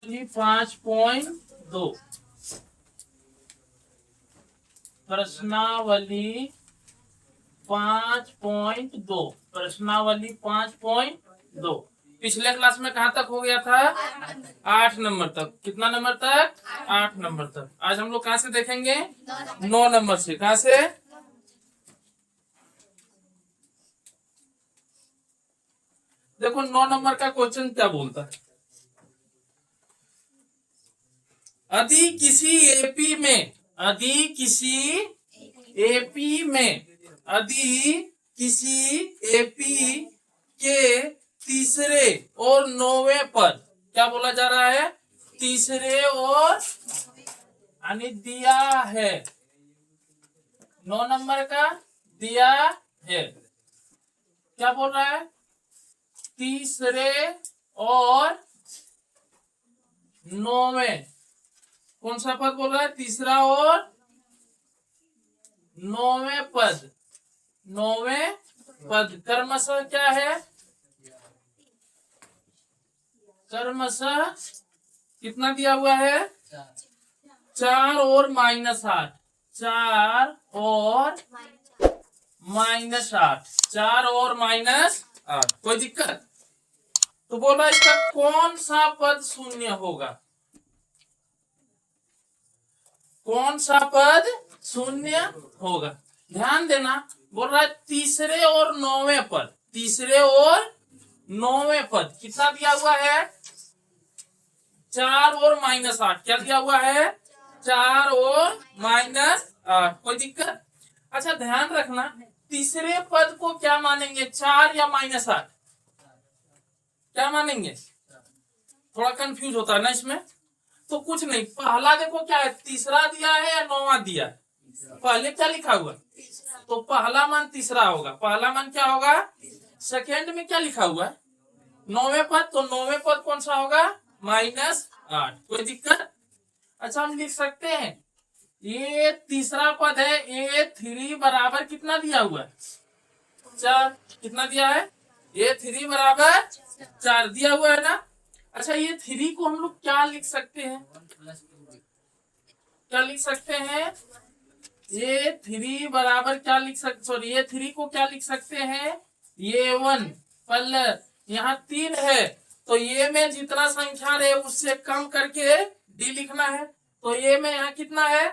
5.2 प्रश्नावली 5.2 प्रश्नावली 5.2 पिछले क्लास में कहाँ तक हो गया था? 8 नंबर तक। कितना नंबर तक? 8 नंबर तक। आज हम लोग कहाँ से देखेंगे? 9 नंबर से। कहाँ से? देखो 9 नंबर का क्वेश्चन क्या बोलता है। यदि किसी एपी में यदि किसी एपी के तीसरे और 9वें पद क्या बोला जा रहा है? तीसरे और यानी दिया है 9 नंबर का दिया है। क्या बोल रहा है? तीसरे और 9वें। कौन सा पद बोल रहा है? तीसरा और 9वें पद। 9वें पद कर्मशः क्या है? कर्मशः कितना दिया हुआ है? 4 और -8। 4 और -8। 4 और -8। कोई दिक्कत? तो बोला इसका कौन सा पद शून्य होगा? कौन सा पद शून्य होगा? ध्यान देना। बोल रहा है तीसरे और 9वें पद। तीसरे और 9वें पद कितना दिया हुआ है? 4 और -8। क्या दिया हुआ है? 4 और -8। कोई दिक्कत? अच्छा ध्यान रखना, तीसरे पद को क्या मानेंगे? 4 या -8? क्या मानेंगे? थोड़ा कंफ्यूज होता है ना इसमें। तो कुछ नहीं, पहला देखो क्या है, तीसरा दिया है या 9वां दिया है? पहले क्या लिखा हुआ? तो पहला मान तीसरा होगा। पहला मान क्या होगा? सेकेंड में क्या लिखा हुआ है? 9वें पद। तो 9वें पद कौन सा होगा? -8। कोई दिक्कत? अच्छा हम लिख सकते हैं, ये तीसरा पद है A3 बराबर कितना दिया हुआ है? 4। कितना दिया है? A3 बराबर 4 दिया हुआ है ना। अच्छा ये 3 को हम लोग क्या लिख सकते हैं? क्या लिख सकते हैं? A3 बराबर क्या लिख सकते? सॉरी, A3 को क्या लिख सकते हैं? A1 प्लस यहाँ 3 है तो ये में जितना संख्या है उससे कम करके D लिखना है। तो ये में यहाँ कितना है?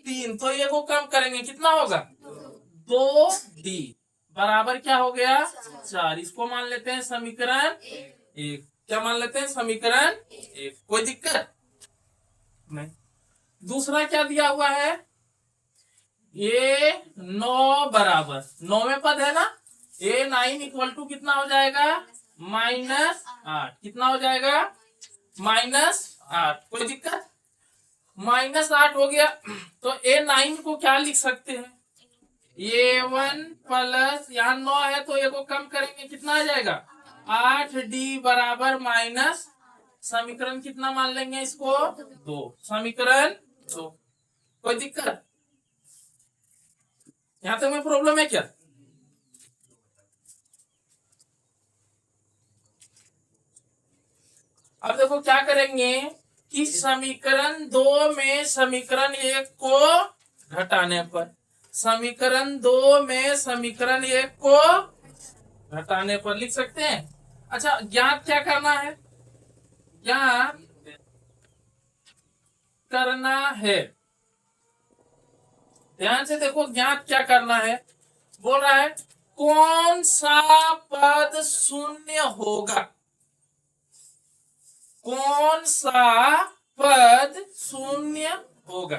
3। तो ये को कम करेंगे कितना होगा? 2D बराबर क्या हो गया? 4। इसको मान लेते हैं समीकरण 1। क्या मान लेते हैं? समीकरण 1। कोई दिक्कत नहीं। दूसरा क्या दिया हुआ है? ये 9 बराबर 9वें पद है ना। A9 इक्वल टू कितना हो जाएगा? -8। कितना हो जाएगा? -8। कोई दिक्कत? -8 हो गया तो A9 को क्या लिख सकते हैं? A1 प्लस यहाँ 9 है तो ये को कम करेंगे कितना आ जाएगा? 8D बराबर माइनस समीकरण कितना मान लेंगे इसको? 2। समीकरण 2। कोई दिक्कत? यहाँ तक में प्रॉब्लम है क्या? अब देखो क्या करेंगे कि समीकरण 2 में समीकरण 1 को घटाने पर, समीकरण 2 में समीकरण 1 को घटाने पर लिख सकते हैं। अच्छा ज्ञात क्या करना है? ज्ञात करना है। ध्यान से देखो ज्ञात क्या करना है। बोल रहा है कौन सा पद शून्य होगा? कौन सा पद शून्य होगा?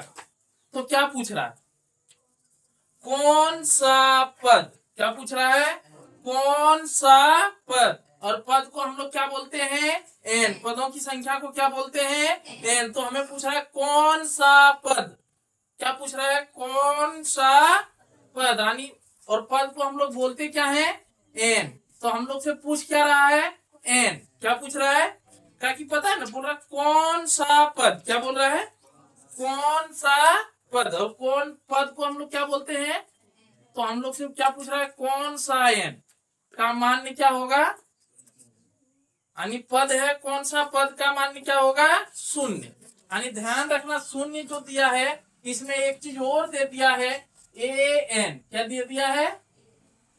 तो क्या पूछ रहा है? कौन सा पद? क्या पूछ रहा है? कौन सा पद? और पद को हम लोग क्या बोलते हैं? n। पदों की संख्या को क्या बोलते हैं? n। तो हमें पूछ रहा है कौन सा पद। क्या पूछ रहा है? कौन सा पद यानी, और पद को हम लोग बोलते क्या है? n। तो हम लोग से पूछ क्या रहा है? n। क्या पूछ रहा है? क्या कि पता है ना, बोल रहा है कौन सा पद। क्या बोल रहा है? कौन सा पद। और कौन पद को हम लोग क्या बोलते हैं? तो हम लोग से क्या पूछ रहा है? कौन सा n का मान क्या होगा? यानी पद है, कौन सा पद का मान क्या होगा? शून्य। यानी ध्यान रखना, शून्य जो दिया है इसमें एक चीज और दे दिया है, ए एन। क्या दे दिया है?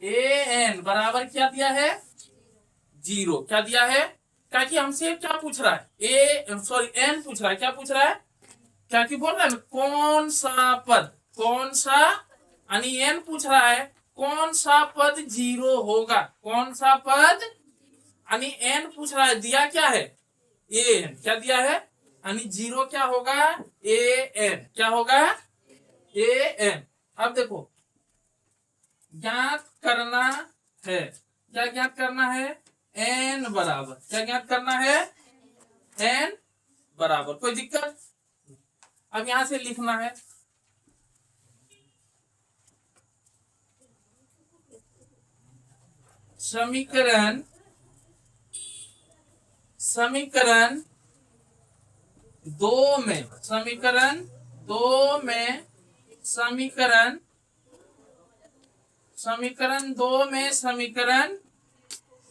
ए एन बराबर क्या दिया है? 0। क्या दिया है? ताकि हमसे क्या पूछ रहा है? एन पूछ रहा है। क्या पूछ रहा है? क्या की बोल रहा है? कौन सा पद, कौन सा, यानी एन पूछ रहा है कौन सा पद 0 होगा, कौन सा पद, यानी एन पूछ रहा है। दिया क्या है? A N. क्या दिया है? यानी 0 क्या होगा? A N. क्या होगा? A N. अब देखो, ज्ञात करना है। क्या ज्ञात करना है? एन बराबर। क्या ज्ञात करना है? एन बराबर। कोई दिक्कत? अब यहां से लिखना है, समीकरण 2 में, समीकरण 2 में, समीकरण 2 में समीकरण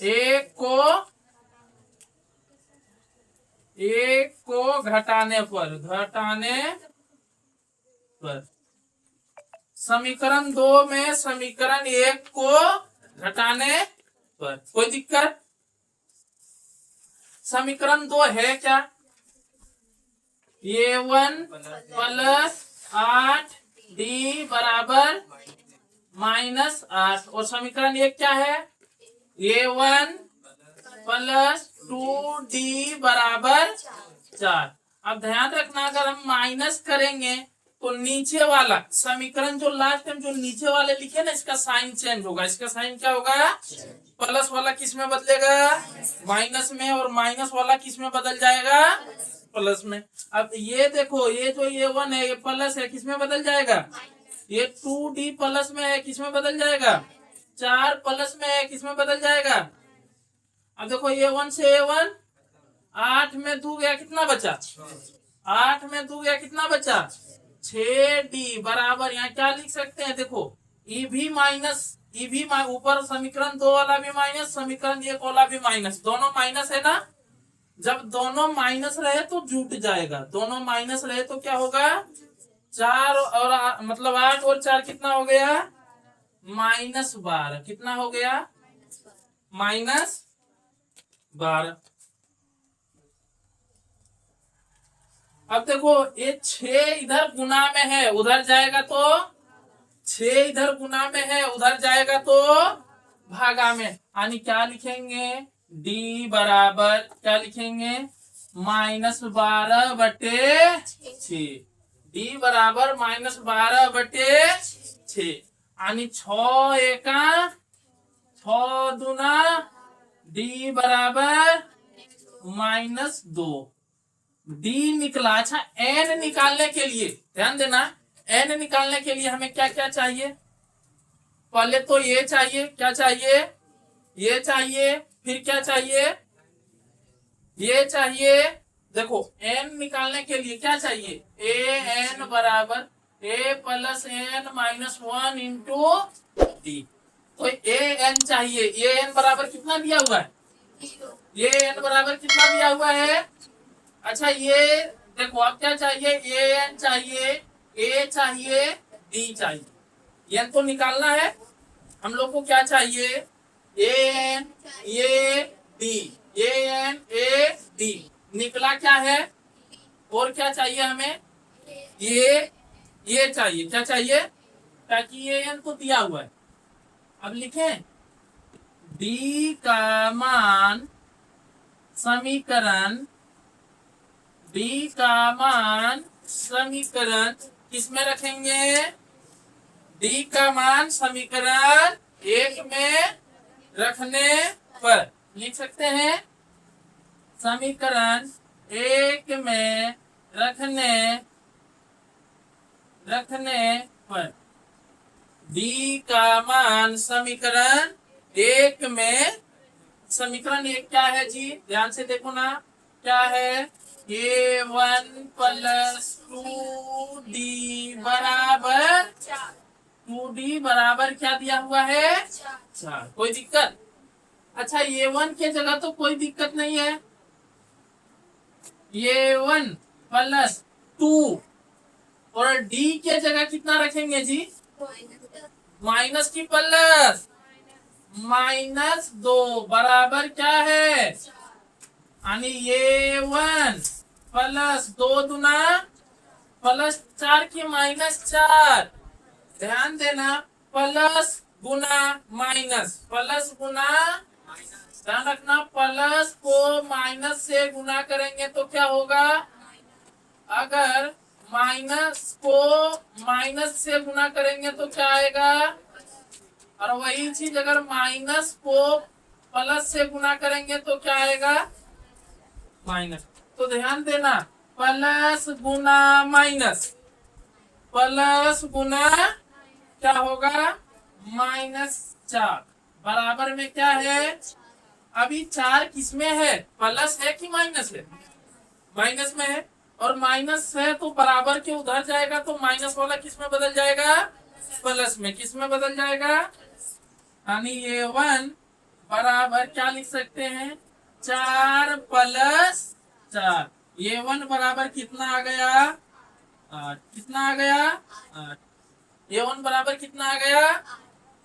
1 को घटाने पर, समीकरण 2 में समीकरण 1 को घटाने पर। कोई दिक्कत? समीकरण 2 है क्या? A1 प्लस 8D बराबर -8। और समीकरण 1 क्या है? A1 प्लस 2D बराबर 4। अब ध्यान रखना, अगर हम माइनस करेंगे तो नीचे वाला समीकरण जो लास्ट में जो नीचे वाले लिखे ना, इसका साइन चेंज होगा। इसका साइन क्या होगा? प्लस वाला किस में बदलेगा? माइनस में। और माइनस वाला किस में बदल जाएगा? प्लस में। अब ये देखो, ये जो A1 है ये प्लस है, किस में बदल जाएगा? ये 2D प्लस में है, किस में बदल जाएगा? 4 प्लस में है, किस में बदल जाएगा? अब देखो, A1 से A1 8 में 2 गया, कितना बचा? 8 में 2 गया, कितना बचा? 6D बराबर, यहाँ क्या लिख सकते हैं? देखो, ई भी माइनस, ऊपर समीकरण 2 वाला भी माइनस, समीकरण 1 वाला भी माइनस, दोनों माइनस है ना। जब दोनों माइनस रहे तो जुट जाएगा, दोनों माइनस रहे तो क्या होगा? 4 और मतलब 8 और 4 कितना हो गया? -12। कितना हो गया? -12। अब देखो, ये 6 इधर गुना में है, उधर जाएगा तो 6 इधर गुना में है, उधर जाएगा तो भागा में। यानी क्या लिखेंगे? D बराबर क्या लिखेंगे? -12/6। D बराबर -12/6। यानी 6 एका 6 दूना D बराबर -2। D निकला। अच्छा, N निकालने के लिए ध्यान देना, N निकालने के लिए हमें क्या क्या चाहिए? पहले तो ये चाहिए। क्या चाहिए? ये चाहिए। फिर क्या चाहिए? ये चाहिए। देखो, N निकालने के लिए क्या चाहिए? AN बराबर A plus N -1 into D। तो AN चाहिए। AN बराबर कितना दिया हुआ है? AN बराबर कितना दिया हुआ है? अच्छा, ये देखो, अब क्या चाहिए? AN चाहिए, A चाहिए, D चाहिए। N तो निकालना है हम लोग को। क्या चाहिए? AN AD, AN AD निकला क्या है? और क्या चाहिए हमें? ये चाहिए। क्या चाहिए? ताकि AN तो दिया हुआ है। अब लिखें, D का मान समीकरण, D का मान समीकरण किसमें रखेंगे? D का मान समीकरण 1 में रखने पर लिख सकते हैं, समीकरण 1 में रखने पर D का मान समीकरण 1 में, समीकरण 1 क्या है जी? ध्यान से देखो ना, क्या है? A1 प्लस 2D बराबर 2D बराबर क्या दिया हुआ है? 4। कोई दिक्कत? अच्छा A1 के जगह तो कोई दिक्कत नहीं है, A1 प्लस 2, और D के जगह कितना रखेंगे जी? माइनस की प्लस, -2 बराबर क्या है, यानी A1 प्लस 2 दुना प्लस 4 की -4। ध्यान देना, प्लस गुना माइनस, प्लस गुना, ध्यान रखना, प्लस को माइनस से गुना करेंगे तो क्या होगा, अगर माइनस को माइनस से गुना करेंगे तो क्या आएगा, और वही चीज अगर माइनस को प्लस से गुना करेंगे तो क्या आएगा, माइनस। तो ध्यान देना, प्लस गुना माइनस, प्लस गुना क्या होगा, -4 बराबर में क्या है, अभी 4 किसमें है, प्लस है कि माइनस है, माइनस में है, और माइनस है तो बराबर के उधर जाएगा तो माइनस वाला किस में बदल जाएगा, प्लस में, किस में बदल जाएगा, यानी A1 बराबर क्या लिख सकते हैं, 4 प्लस 4। A1 बराबर कितना आ गया, 8। कितना आ गया, 8। A1 बराबर कितना आ गया।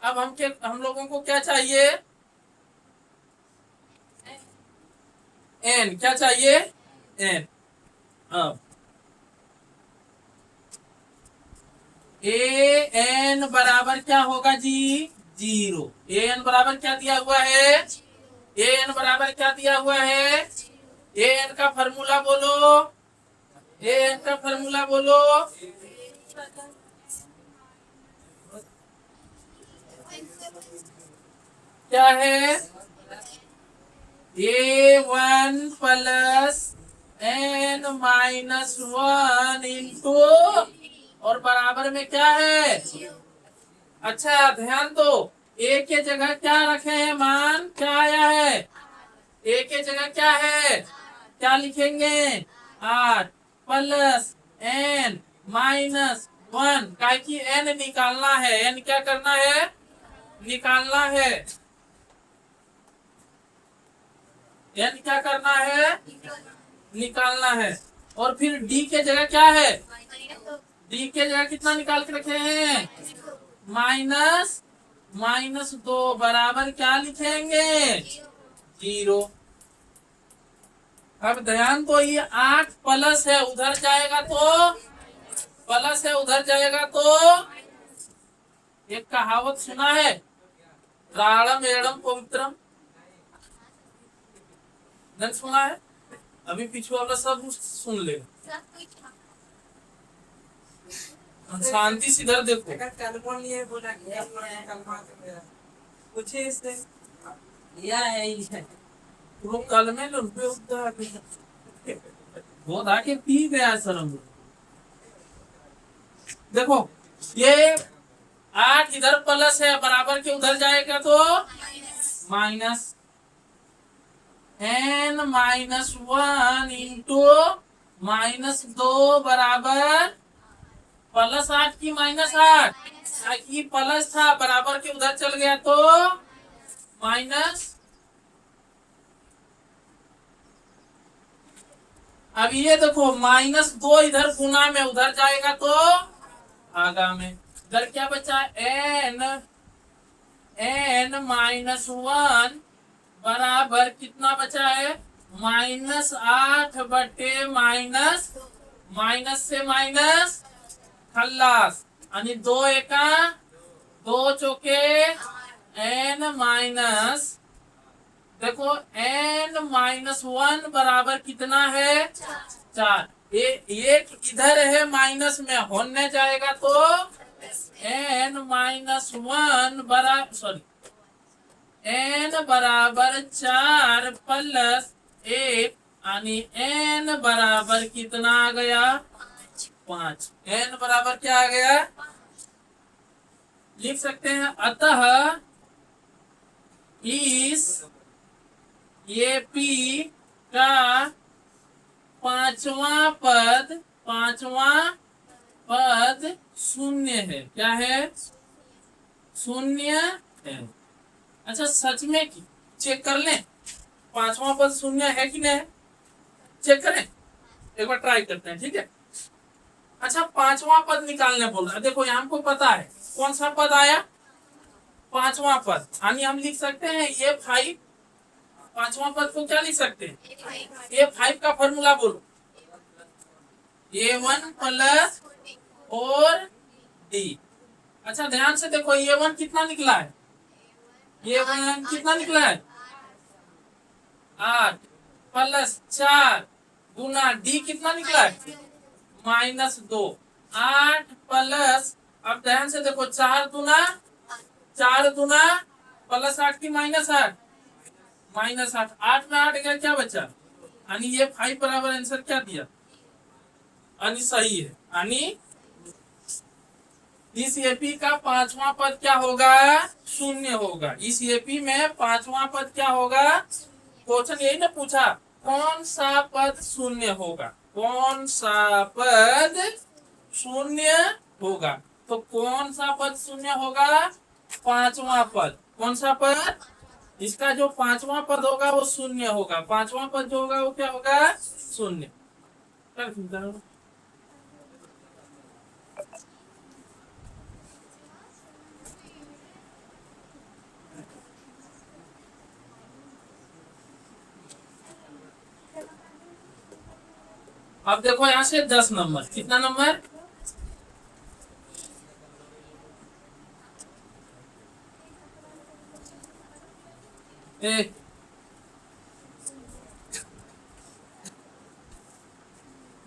अब हम लोगों को क्या चाहिए, n, क्या चाहिए, n। अब an बराबर क्या होगा जी, 0। an बराबर क्या दिया हुआ है, an बराबर क्या दिया हुआ है, an का फॉर्मूला बोलो, an का फॉर्मूला बोलो, क्या है, A1 plus n minus 1 into, और बराबर में क्या है, अच्छा ध्यान दो, a के जगह क्या रखे हैं मान, क्या आया है, a के जगह क्या है, क्या लिखेंगे, 8 प्लस n माइनस 1, काय की n निकालना है, n क्या करना है, निकालना है, n क्या करना है, निकालना है। और फिर d के जगह क्या है, d के जगह कितना निकाल के रखे हैं, -2 बराबर क्या लिखेंगे, 0। अब ध्यान दो, ये 8 प्लस है, उधर जाएगा तो प्लस है, उधर जाएगा तो, एक कहावत सुना है, राणम एड़म पवित्रम, नहीं सुना है, अभी पीछे वाला सब सुन ले, शांति से इधर देखो, कुछ इससे वो कल में बहुत आके पी गया शर्म। देखो ये 8 इधर प्लस है, बराबर के उधर जाएगा तो माइनस, n माइनस 1 इंटू -2 बराबर प्लस 8 की -8, की प्लस था बराबर के उधर चल गया तो माइनस। अब ये देखो -2 इधर गुना में उधर जाएगा तो आगा में, इधर क्या बचा, n माइनस 1 बराबर कितना बचा है, -8 बटे माइनस से माइनस खल्लास, यानी 2 एका 2 चौके n माइनस, देखो n माइनस 1 बराबर कितना है, 4। एक इधर है माइनस में, होने जाएगा तो n माइनस 1 बराबर, सॉरी n बराबर 4 प्लस 1, यानी n बराबर कितना आ गया, 5। n बराबर क्या आ गया, लिख सकते हैं, अतः इस ये p का पांचवा पद शून्य है, क्या है, शून्य है। अच्छा सच में चेक कर लें, पांचवा पद शून्य है कि नहीं, चेक करें, एक बार ट्राई करते हैं, ठीक है। अच्छा, पांचवा पद निकालने बोल रहा है, देखो यहाँ हमको पता है कौन सा पद आया, पांचवा पद, यानी हम लिख सकते हैं A5, पांचवा पद को क्या लिख सकते हैं, A5 का फॉर्मूला बोलो, A1 प्लस और D। अच्छा ध्यान से देखो, A1 कितना निकला है, A1 कितना निकला है, 8 प्लस 4 गुना D कितना निकला है, -2, 8 प्लस, अब ध्यान से देखो, 4 दूना प्लस 8 की -8, -8, 8 में 8 गया, क्या बचा, यानी ये 5 बराबर आंसर क्या दिया, यानी सही है, यानी इस एपी का पांचवा पद क्या होगा, शून्य होगा। इस एपी में पांचवा पद क्या होगा, क्वेश्चन यही ना पूछा, कौन सा पद शून्य होगा, कौन सा पद शून्य होगा, तो कौन सा पद शून्य होगा, पांचवा पद, कौन सा पद, इसका जो पांचवा पद होगा वो शून्य होगा, पांचवा पद जो होगा वो क्या होगा, शून्य। अब देखो यहाँ से 10 नंबर, कितना नंबर, एक,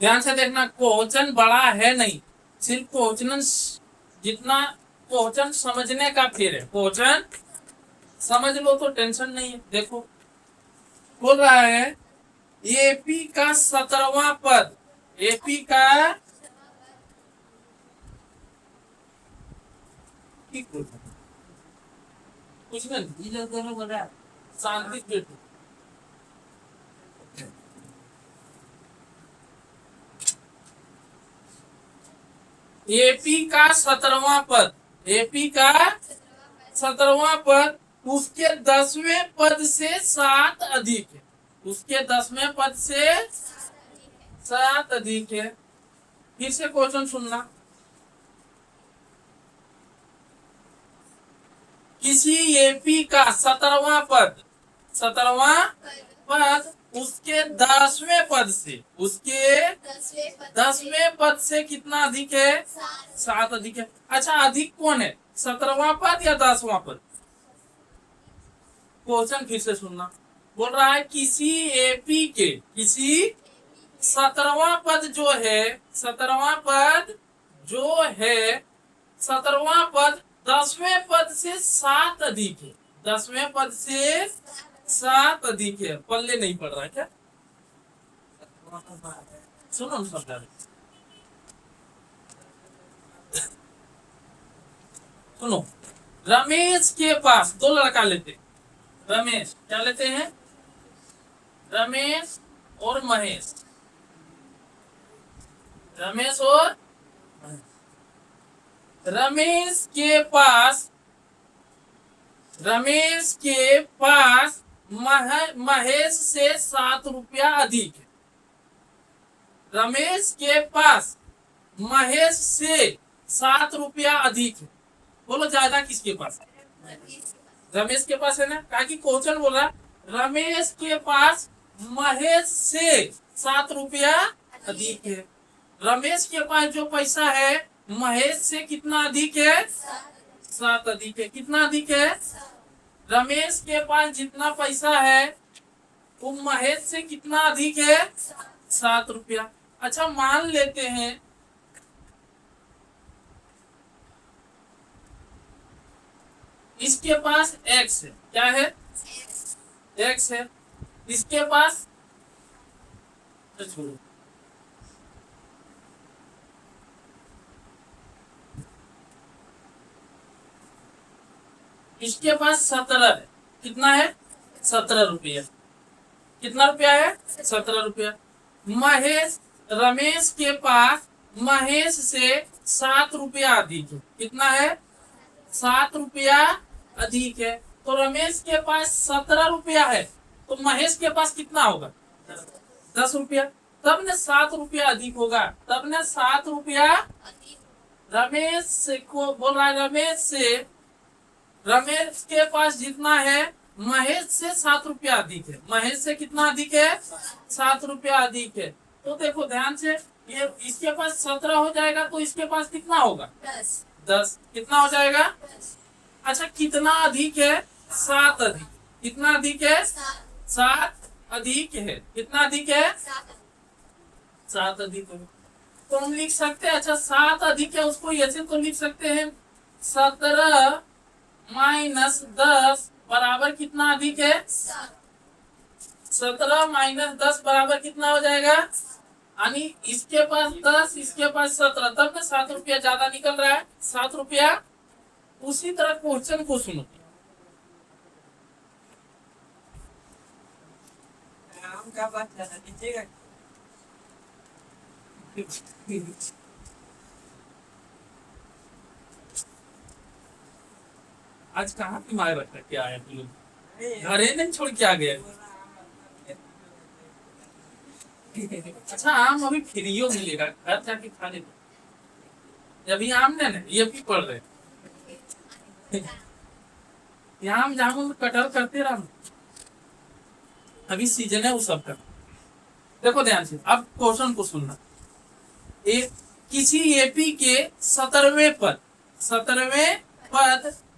ध्यान से देखना, क्वेश्चन बड़ा है नहीं, सिर्फ क्वेश्चन जितना, क्वेश्चन समझने का फिर है, क्वेश्चन समझ लो तो टेंशन नहीं है। देखो बोल रहा है एपी का 17वां पद, एपी का कुछ नहीं, शांति बैठो, एपी का 17वां पद, एपी का 17वां पद उसके 10वें पद से 7 अधिक है, उसके 10वें पद से 7 अधिक है। फिर से क्वेश्चन सुनना, किसी एपी का 17वां पद, 17वां पद उसके 10वें पद से, उसके 10वें पद से कितना अधिक है, 7 अधिक है। अच्छा अधिक कौन है, 17वां पद या 10वां पद, क्वेश्चन फिर से सुनना, बोल रहा है किसी एपी के, किसी 17वां पद जो है, 17वां पद जो है, 17वां पद 10वें पद से 7 अधिक है, 10वें पद से 7 अधिक है। पल्ले नहीं पड़ रहा है क्या, सुनो समझा, सुनो, रमेश के पास 2 लड़का लेते, रमेश क्या लेते हैं, रमेश और महेश, रमेश और रमेश के पास, रमेश के पास महेश से 7 रुपया अधिक है, रमेश के पास महेश से 7 रुपया अधिक है, बोलो ज्यादा किसके पास, रमेश के पास है ना, कहा कि क्वेश्चन बोल रहा रमेश के पास महेश से 7 रुपया अधिक है, रमेश के पास जो पैसा है महेश से कितना अधिक है, 7 अधिक है, कितना अधिक है, रमेश के पास जितना पैसा है वो महेश से कितना अधिक है, 7 रुपया। अच्छा मान लेते हैं इसके पास x है, क्या है, x है, इसके पास छोड़ो, इसके पास 17 है, कितना है, 17 रुपया, कितना रुपया है, 17 रुपया। महेश, रमेश के पास महेश से 7 रुपया अधिक है, कितना है, 7 रुपया अधिक है। तो रमेश के पास 17 रुपया है, तो महेश के पास कितना होगा? 10 रुपया। तब ने 7 रुपया अधिक होगा, तब ने 7 रुपया रमेश से को बोल रहा है, रमेश के पास जितना है महेश से 7 रुपया अधिक है। महेश से कितना अधिक है? 7 रुपया अधिक है। तो देखो ध्यान से, ये इसके पास 17 हो जाएगा, तो इसके पास कितना होगा? 10। कितना हो जाएगा? अच्छा, कितना अधिक है? 7 अधिक। कितना अधिक है? 7 अधिक है। कितना अधिक है? 7 अधिक है। तो हम लिख सकते हैं, अच्छा 7 अधिक है, उसको ऐसे तो लिख सकते हैं 17 माइनस 10 बराबर कितना अधिक है? 17 माइनस 10 बराबर कितना हो जाएगा? यानी इसके पास 10, इसके पास 17, तब ना 7 रुपया ज्यादा निकल रहा है। 7 रुपया। उसी तरह क्वेश्चन को सुनो। क्या बात कीजिएगा? आज कहाँ दिमाग रखा क्या आया तुम लोग? घरे नहीं छोड़ के आ गए? अच्छा, आम अभी फ्रीयो मिलेगा, घर जाके खा लेना। अभी आम ने ये भी पढ़ रहे, आम जामुन कटहल करते रहा, अभी सीजन है वो सब का। देखो ध्यान से, अब क्वेश्चन को सुनना। किसी एपी के 17वें पद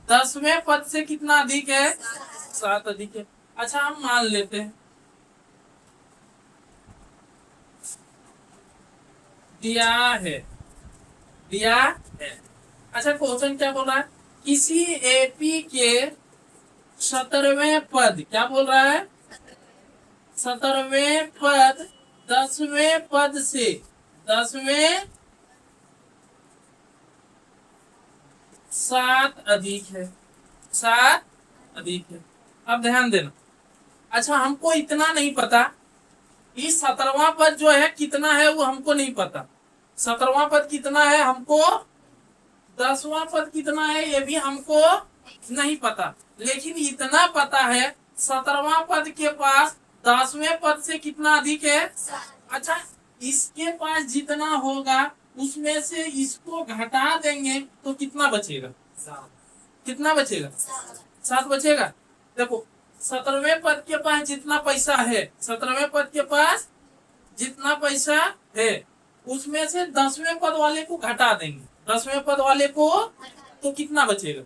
10वें पद से कितना अधिक है? 7 अधिक है। अच्छा, हम मान लेते हैं दिया है। अच्छा, क्वेश्चन क्या बोल रहा है? किसी एपी के 17वें पद, क्या बोल रहा है? 17वें पद 10वें पद से 7 अधिक है। 7 अधिक है। अब ध्यान देना। अच्छा, हमको इतना नहीं पता, इस 17वां पद जो है कितना है वो हमको नहीं पता। 17वां पद कितना है हमको, 10वां पद कितना है ये भी हमको नहीं पता, लेकिन इतना पता है 17वां पद के पास 10वें पद से कितना अधिक है? अच्छा, इसके पास जितना होगा उसमें से इसको घटा देंगे तो कितना बचेगा? 7। कितना बचेगा? 7 बचेगा। देखो, 17वें पद के पास जितना पैसा है, 17वें पद के पास जितना पैसा है उसमें से 10वें पद वाले को घटा देंगे, 10वें पद वाले को, तो कितना बचेगा?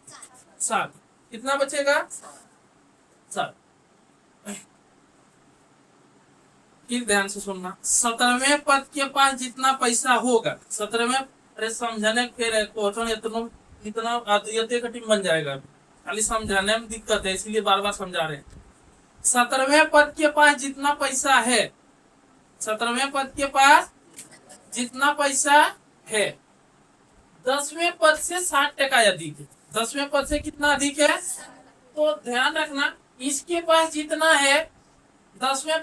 7। कितना बचेगा? 7। फिर ध्यान से सुनना। 17वें पद के पास जितना पैसा होगा, 17वें, अरे समझाने फिर क्वेश्चन इतना कठिन बन जाएगा, खाली समझाने में दिक्कत है, इसलिए बार बार समझा रहे हैं। 17वें पद के पास जितना पैसा है, 17वें पद के पास जितना पैसा है 10वें पद से 60% अधिक है। 10वें पद से कितना अधिक है? तो ध्यान रखना, इसके पास जितना है 10वें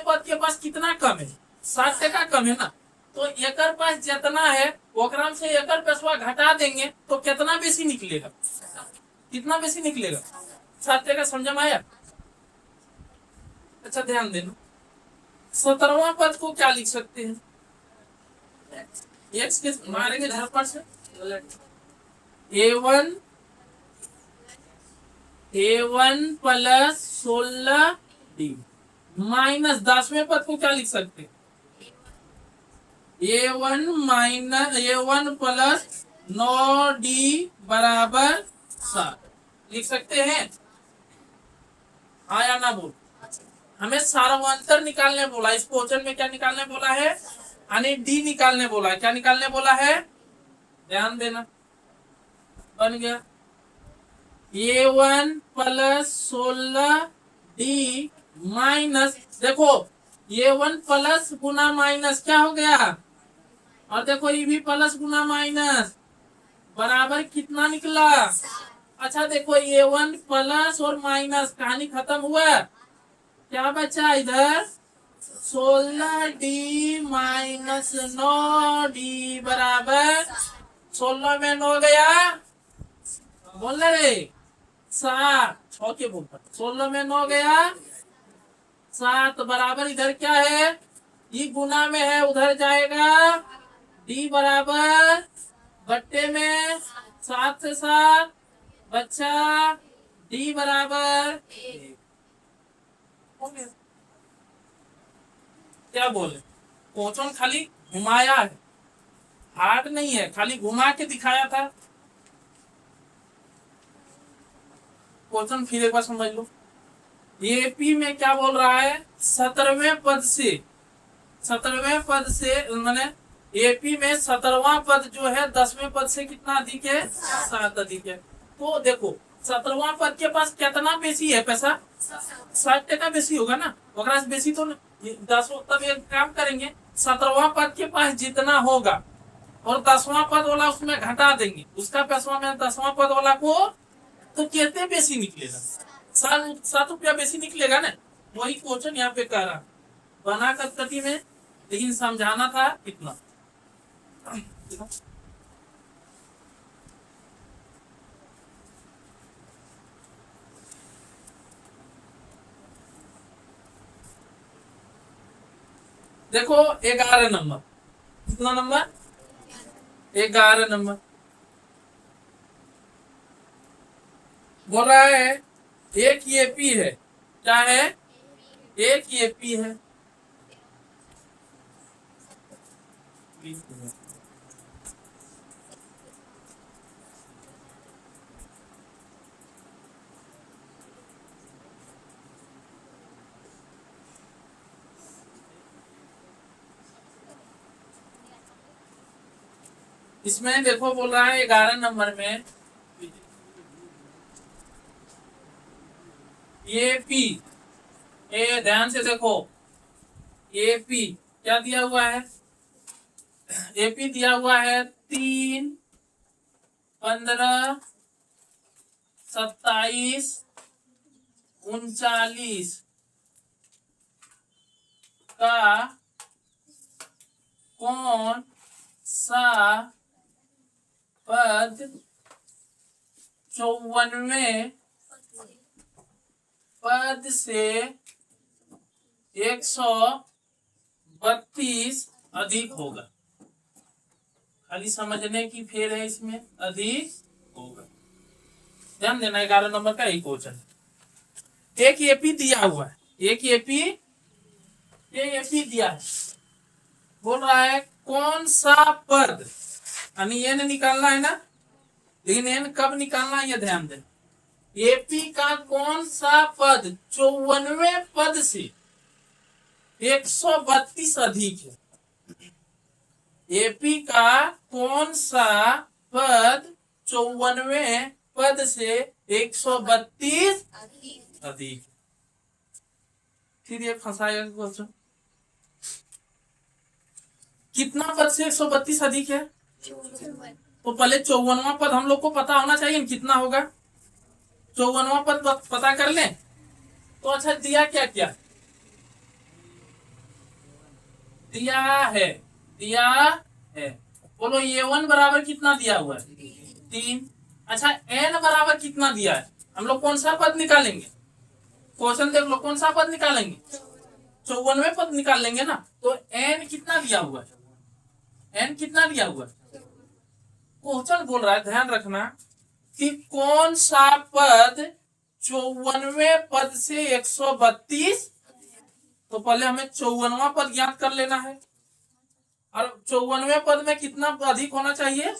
पद के पास कितना कम है? 60% कम है ना। तो एकर पास जितना है ओकरा से एकर पैसा घटा देंगे तो कितना बेसी निकलेगा? कितना बेसी निकलेगा? 60%। समझ में आया? अच्छा, ध्यान देना। 17वां पद को क्या लिख सकते हैं? एक्स के मारेंगे झटपट से, A1 प्लस 16D माइनस 10वें पद को क्या लिख सकते हैं? A1 प्लस 9D बराबर 7 लिख सकते हैं। हाँ या ना बोल? हमें सारांतर निकालने बोला, इस क्वेश्चन में क्या निकालने बोला है? यानी डी निकालने बोला है। क्या निकालने बोला है? ध्यान देना। बन गया A1 प्लस 16D माइनस, देखो A1 प्लस गुना माइनस क्या हो गया, और देखो ये भी प्लस गुना माइनस बराबर कितना निकला? अच्छा, देखो A1 प्लस और माइनस, कहानी खत्म हुआ। क्या बचा इधर? 16D माइनस 9D बराबर 16 में 9 गया, बोल रहे 7। ओके बोलता 16 में 9 गया 7 बराबर इधर क्या है ये गुना में है उधर जाएगा डी बराबर बट्टे में 7 से 7 बच्चा डी बराबर क्या बोले क्वेश्चन खाली घुमाया है हार्ड नहीं है खाली घुमा के दिखाया था क्वेश्चन फिर एक बार समझ लो एपी में क्या बोल रहा है 17वें पद से मैंने एपी में 17वां पद जो है 10वें पद से कितना अधिक है 7 अधिक है तो देखो 17वां पद के पास कितना बेसी है पैसा 60 बेसी होगा ना ओकरा से बेसी तो 10 तब एक काम करेंगे 17वां पद के पास जितना होगा और 10वां पद वाला उसमें घटा देंगे उसका पैसा में 10वां पद वाला को तो कितने बेसी निकलेगा 7 रुपया बेसी निकलेगा ना वही क्वेश्चन यहाँ पे कह रहा बना कटकटी में लेकिन समझाना था कितना देखो 11 नंबर कितना नंबर 11 नंबर बोल रहा है एक एपी है क्या है एक एपी है इसमें देखो बोल रहा है 11 नंबर में एपी ए ध्यान से देखो एपी क्या दिया हुआ है एपी दिया हुआ है 3 15 27 39 का कौन सा पद 54वें पद से 132 अधिक होगा खाली समझने की फेर है इसमें अधिक होगा ध्यान देना 11 नंबर का एक क्वेश्चन एक एपी दिया हुआ है एक एपी दिया है बोल रहा है कौन सा पद यानी एन निकालना है ना लेकिन एन कब निकालना है ये ध्यान देना एपी का कौन सा पद 54वें पद से 132 अधिक है एपी का कौन सा पद 54वें पद से 132 अधिक फिर ये फंसाएगा क्वेश्चन कितना पद से 132 अधिक है तो पहले 54वां पद हम लोग को पता होना चाहिए कितना होगा 54वां पद पता कर लें तो अच्छा दिया क्या क्या दिया है बोलो A1 बराबर कितना दिया हुआ है 3 अच्छा n बराबर कितना दिया है हम लोग कौन सा पद निकालेंगे क्वेश्चन देख लो कौन सा पद निकालेंगे 54वें पद निकाल लेंगे ना तो n कितना दिया हुआ है n कितना दिया हुआ है क्वेश्चन बोल रहा है ध्यान रखना कि कौन सा पद 54वें पद से 132 तो पहले हमें 54वां पद ज्ञात कर लेना है और 54वें पद में कितना अधिक होना चाहिए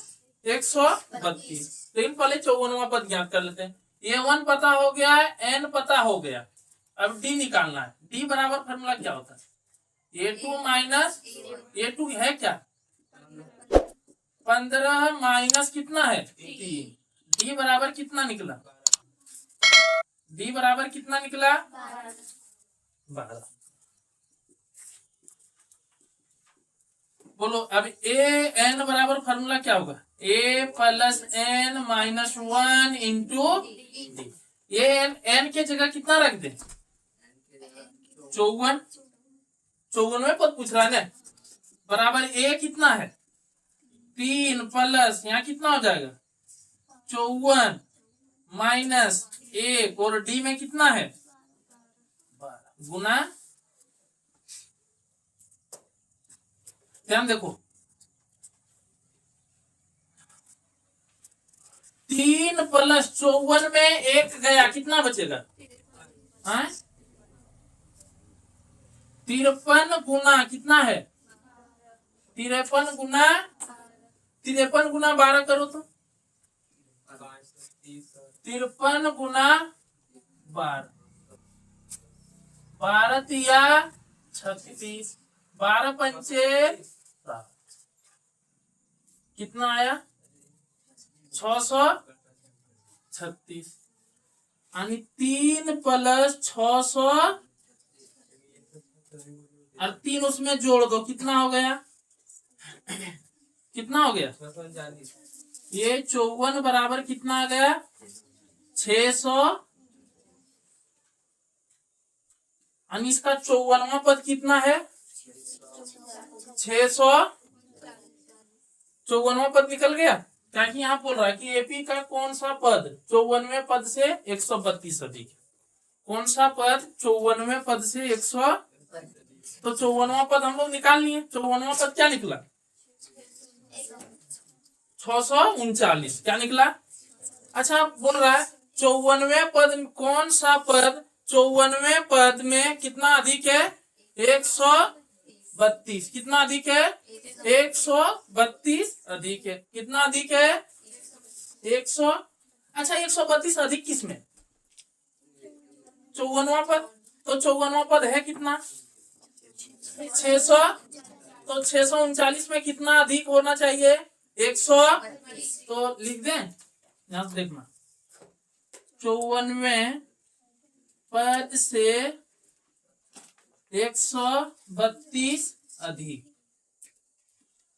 132 लेकिन पहले 54वां पद ज्ञात कर लेते हैं A1 पता हो गया है n पता हो गया अब D निकालना है D बराबर फॉर्मूला क्या होता है A2 माइनस A2 है क्या 15 माइनस कितना है 3 D बराबर कितना निकला D बराबर कितना निकला 12 बोलो अब n बराबर फॉर्मूला क्या होगा a plus n minus 1 into ये n के जगह कितना रख दे 54वें पद पूछ रहा है ना बराबर a कितना है 3 प्लस यहाँ कितना हो जाएगा 54 -1 और डी में कितना है 12 गुना, ध्यान देखो 3 + 54 में 1 गया, कितना बचेगा 53 गुना कितना है 53 गुना 12 करो तो 53 गुना 12, 12 तिया 36, 12 पंचे 7, कितना आया 636, यानी 3 + 600 और 3 उसमें जोड़ दो, कितना हो गया कितना हो गया ये 54 बराबर कितना आ गया 600, और इसका 54वां पद कितना है 600, 54वां पद निकल गया, क्या कि यहाँ बोल रहा है कि एपी का कौन सा पद 54वें पद से 132 अधिक, कौन सा पद 54वें पद से 100, तो 54वां पद हम लोग निकाल लिए, 54वां पद क्या निकला 639, क्या निकला। अच्छा बोल रहा है 54वें पद कौन सा पद 54वें पद में कितना अधिक है 132, कितना अधिक है 132 अधिक है, कितना अधिक है 100। अच्छा 132 अधिक किसमें 54वां पद, तो 54वां पद है कितना 600, तो 639 में कितना अधिक होना चाहिए 100, तो लिख दें, यहां से देखना 54वें पद से 132 अधिक।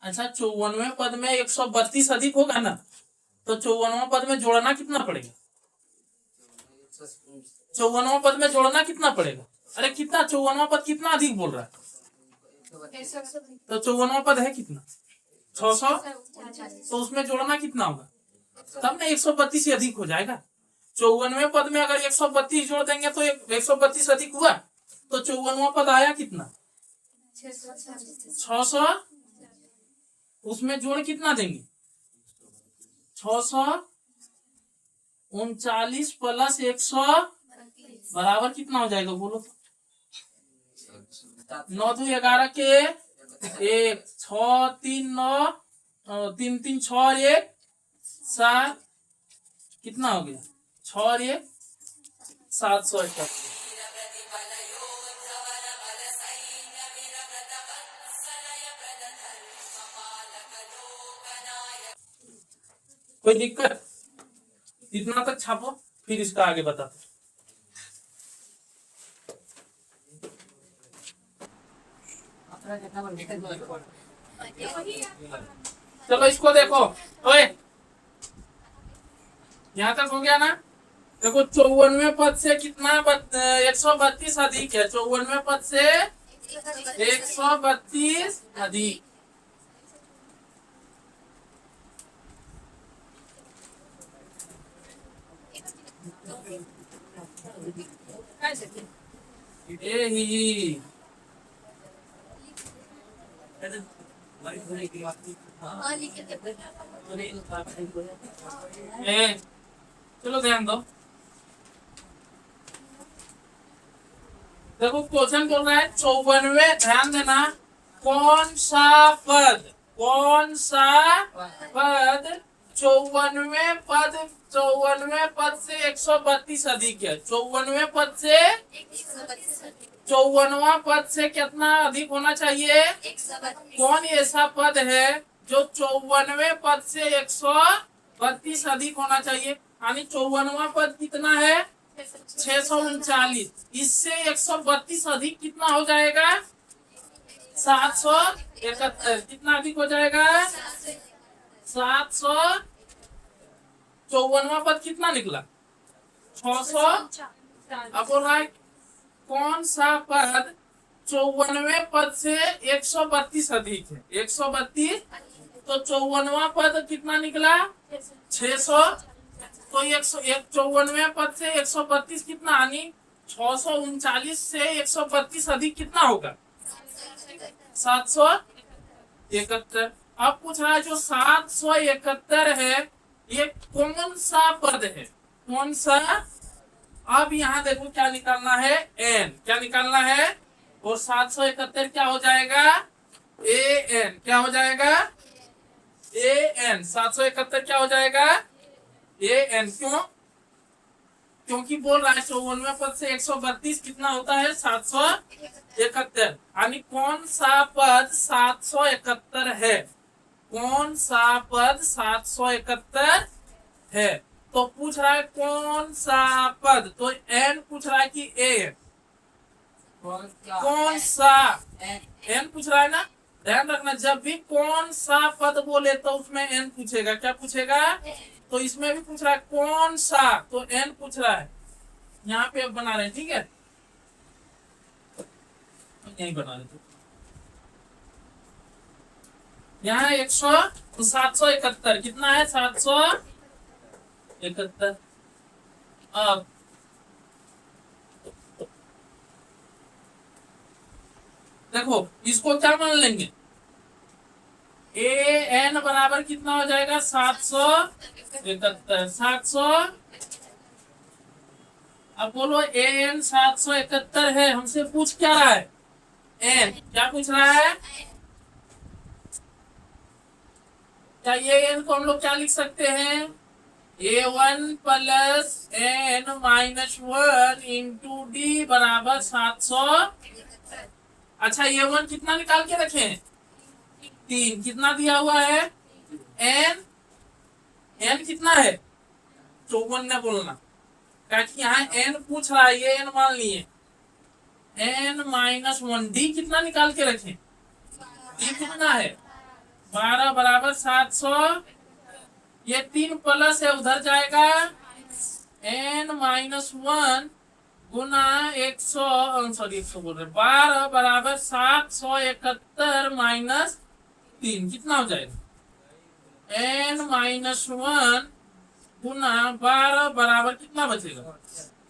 अच्छा 54वें पद में 132 अधिक होगा ना, तो 54वां पद में जोड़ना कितना पड़ेगा 54वां पद में जोड़ना कितना पड़ेगा, अरे कितना 54वां पद कितना अधिक बोल रहा है, तो 54वां पद है कितना 600, तो उसमें जोड़ना कितना होगा, तब ना 132 से अधिक हो जाएगा। 54वें पद में अगर 132 जोड़ देंगे तो 132 अधिक हुआ, तो 54वां पद आया कितना 600, उसमें जोड़ कितना देंगे 639 + 100 बराबर कितना हो जाएगा बोलो, 9 2 11 के 1 6 3 9 3 3 6 और 1 7, कितना हो गया 6 और 1 771। कोई दिक्कत, इतना तक छापो फिर इसका आगे बताते। चलो इसको देखो, ओए यहाँ तक हो गया ना, देखो 54वें पद से कितना 132 अधिक है, 54वें पद से 132 अधिक, यही चलो ध्यान दो, देखो क्वेश्चन बोल रहा है 54वें, ध्यान देना कौन सा पद 54वें पद से 132 अधिक है, 54वें पद से 54वां पद से कितना अधिक होना चाहिए, कौन ऐसा पद है जो 54वें पद से 132 अधिक होना चाहिए, यानी 54वां पद कितना है 639, इससे 132 अधिक कितना हो जाएगा 771, कितना अधिक हो जाएगा 754वां पद कितना निकला 600। अब बोल रहा है कौन सा पद 54वें पद से 132 अधिक है, 132, तो 54वां पद कितना निकला 600, तो 154 पद से 132 कितना, यानी 639 से 132 अधिक कितना होगा, 771। अब पूछ रहा है जो 771 है ये कौन सा पद है, कौन सा। अब यहाँ देखो क्या निकालना है, एन, क्या निकालना है, और 771 क्या हो जाएगा, ए एन, क्या हो जाएगा, ए एन। 771 क्या हो जाएगा, ए एन। क्यों, क्योंकि बोल रहा है 54 पद से 132 कितना होता है, 771। यानी कौन सा पद 771 है, कौन सा पद 771 है। तो पूछ रहा है कौन सा पद, तो एन पूछ रहा है कि ए, कौन सा, एन पूछ रहा है ना। ध्यान रखना जब भी कौन सा पद बोले तो उसमें एन पूछेगा, क्या पूछेगा। तो इसमें भी पूछ रहा है कौन सा, तो एन पूछ रहा है। यहाँ पे अब बना रहे हैं, ठीक है, यही बना रहे थे। यहाँ 771 कितना है, 771। अब देखो इसको क्या मान लेंगे, ए एन बराबर कितना हो जाएगा, 771। 700, अब बोलो ए एन 771 है, हमसे पूछ क्या रहा है, एन क्या पूछ रहा है। क्या ये एन को हम लोग क्या लिख सकते हैं, A1 plus N minus 1 into D बराबर 700। अच्छा A1 कितना निकाल के रखे, 3, कितना दिया हुआ है, एन, एन कितना है 54 ने बोलना, क्योंकि यहाँ एन पूछ रहा है, ये एन मान लिए, एन माइनस 1। डी कितना निकाल के रखे, डी कितना है 12 बराबर 700। ये 3 प्लस है उधर जाएगा, एन माइनस 1 गुना 100, सॉरी 100 बोल रहे, 12 बराबर 771 माइनस 3 कितना हो जाएगा, एन माइनस 1 गुना 12 बराबर कितना बचेगा,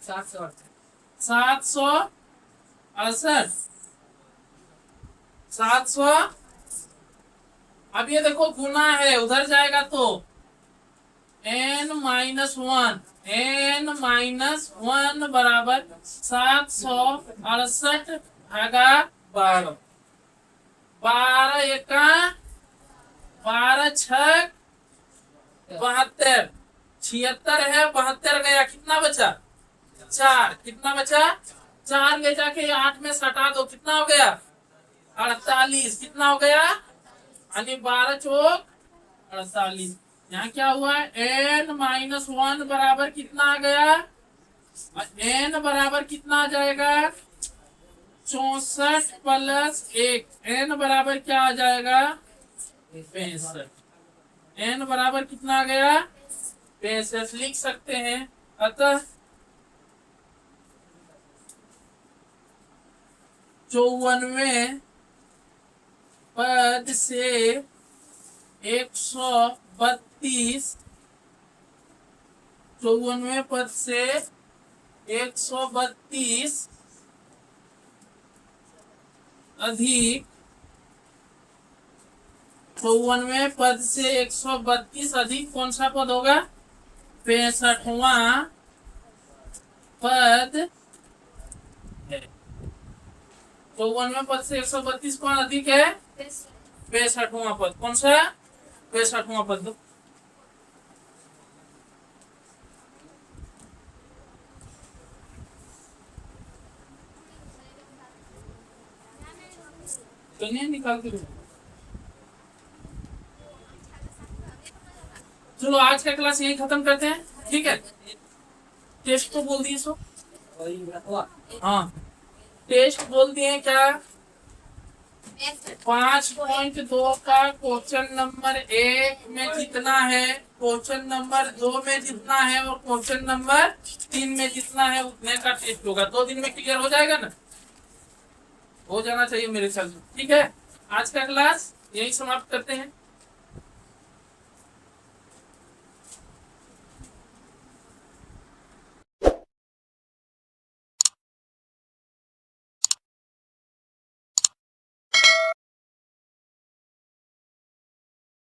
768। 700। अब ये देखो गुना है उधर जाएगा तो एन माइनस 1, एन माइनस 1 बराबर 768 भागा 12, 12 एका 12 छक 72, 76 है, 72 गया, कितना बचा 4, कितना बचा 4, ले जाके 8 में सटा दो, कितना हो गया 48, कितना हो गया, यानी 12 चौक 48। यहाँ क्या हुआ, एन माइनस 1 बराबर कितना आ गया, एन बराबर कितना आ जाएगा 64 प्लस 1, एन बराबर क्या आ जाएगा 65, एन बराबर कितना आ गया 65 लिख सकते हैं। अतः 54वें पद से 132, 54वें पद से 132 अधिक 54वें पद से 132 अधिक कौन सा पद होगा, 65वां पद है। 54वें पद से 132 कौन अधिक है, 65वां पद, कौन सा 65वां पद दो। चलिए निकाल के दो। चलो आज का क्लास यही खत्म करते हैं, ठीक है। टेस्ट तो बोल दिए सो, हाँ टेस्ट बोल दिए क्या, 5.2 का क्वेश्चन नंबर 1 में जितना है, क्वेश्चन नंबर 2 में जितना है और क्वेश्चन नंबर 3 में जितना है उतने का टेस्ट होगा। 2 दिन में क्लियर हो जाएगा ना, हो जाना चाहिए मेरे ख्याल से, ठीक है। आज का क्लास यही समाप्त करते हैं।